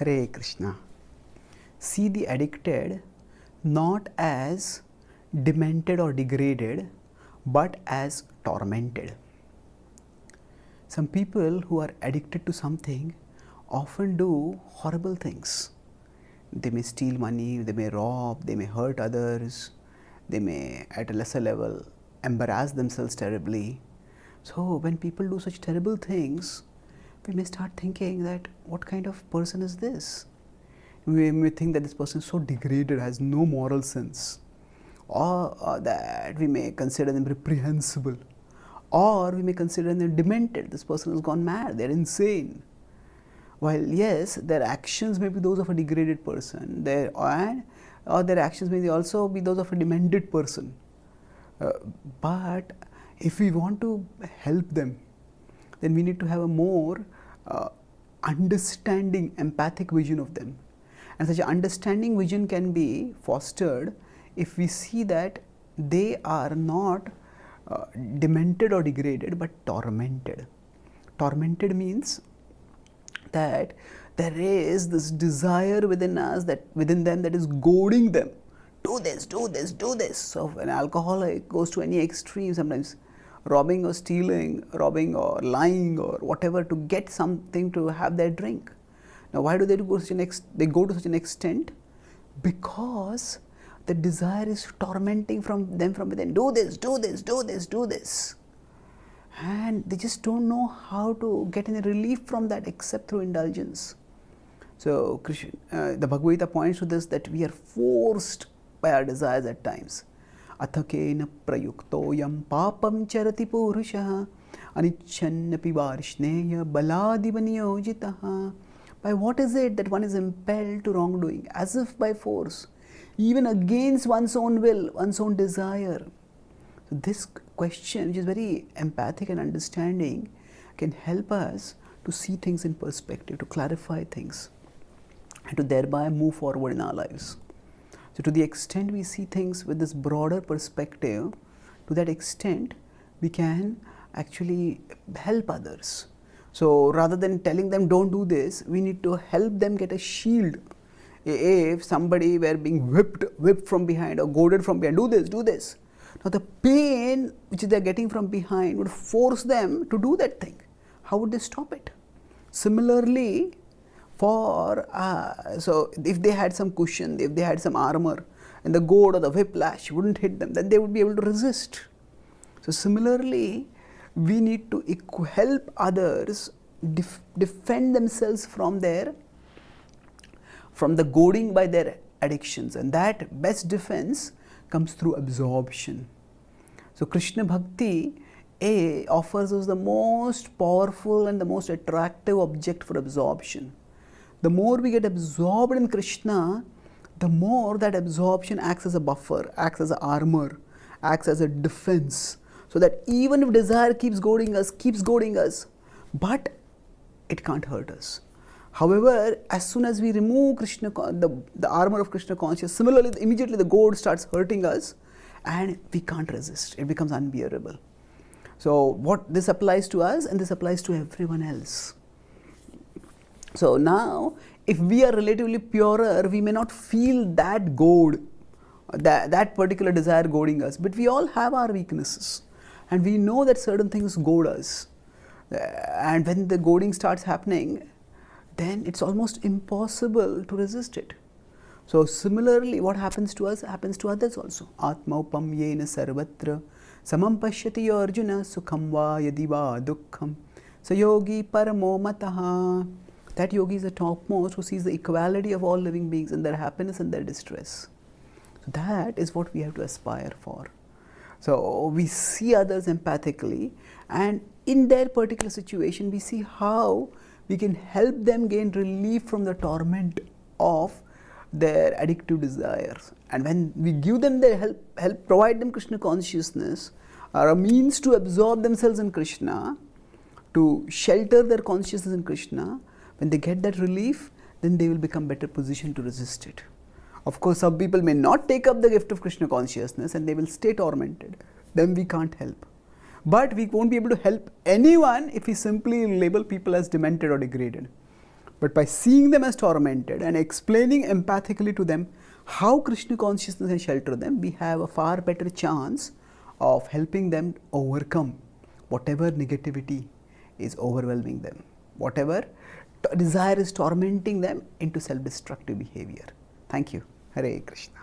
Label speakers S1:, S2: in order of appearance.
S1: Hare Krishna. See the addicted not as demented or degraded, but as tormented. Some people who are addicted to something often do horrible things. They may steal money, they may rob, they may hurt others, they may at a lesser level embarrass themselves terribly. So when people do such terrible things, we may start thinking that what kind of person is this? We may think that this person is so degraded, has no moral sense, or that we may consider them reprehensible, or we may consider them demented. This person has gone mad, they're insane. While yes, their actions may be those of a degraded person, or their actions may also be those of a demented person. But if we want to help them, then we need to have a more understanding, empathic vision of them. And such an understanding vision can be fostered if we see that they are not demented or degraded, but tormented. Tormented means that there is this desire within us, within them, that is goading them. Do this, do this, do this. So an alcoholic goes to any extreme, sometimes robbing or stealing, robbing or lying or whatever, to get something to have their drink. Now why do they go to such an extent? Because the desire is tormenting them from within. Do this, do this, do this, do this. And they just don't know how to get any relief from that except through indulgence. So the Bhagavad Gita points to this, that we are forced by our desires at times. Athakena prayuktoyam papam charati purushaha anichannapi varishneya baladivanyojitaha. By what is it that one is impelled to wrongdoing? As if by force, even against one's own will, one's own desire. So this question, which is very empathic and understanding, can help us to see things in perspective, to clarify things, and to thereby move forward in our lives. So to the extent we see things with this broader perspective, to that extent we can actually help others. So rather than telling them don't do this, we need to help them get a shield. If somebody were being whipped from behind or goaded from behind, do this, do this. Now the pain which they are getting from behind would force them to do that thing. How would they stop it? Similarly, so if they had some cushion, if they had some armor, and the goad or the whiplash wouldn't hit them, then they would be able to resist. So similarly, we need to help others defend themselves from the goading by their addictions, and that best defense comes through absorption. So Krishna Bhakti offers us the most powerful and the most attractive object for absorption. The more we get absorbed in Krishna, the more that absorption acts as a buffer, acts as an armor, acts as a defense, so that even if desire keeps goading us, but it can't hurt us. However, as soon as we remove the armor of Krishna consciousness, similarly, immediately the goad starts hurting us and we can't resist. It becomes unbearable. So what this applies to us, and this applies to everyone else. So now, if we are relatively purer, we may not feel that goad, that particular desire goading us, but we all have our weaknesses, and we know that certain things goad us. And when the goading starts happening, then it's almost impossible to resist it. So similarly, what happens to us happens to others also. Atmaupam yena sarvatra samam pashyati arjuna sukham va yadi va dukkham sayogi paramo mataha. That yogi is the topmost, who sees the equality of all living beings in their happiness and their distress. So that is what we have to aspire for. So we see others empathically, and in their particular situation, we see how we can help them gain relief from the torment of their addictive desires. And when we give them their help provide them Krishna consciousness, or a means to absorb themselves in Krishna, to shelter their consciousness in Krishna, when they get that relief, then they will become better positioned to resist it. Of course, some people may not take up the gift of Krishna consciousness and they will stay tormented. Then we can't help. But we won't be able to help anyone if we simply label people as demented or degraded. But by seeing them as tormented and explaining empathically to them how Krishna consciousness can shelter them, we have a far better chance of helping them overcome whatever negativity is overwhelming them, whatever desire is tormenting them into self-destructive behavior. Thank you. Hare Krishna.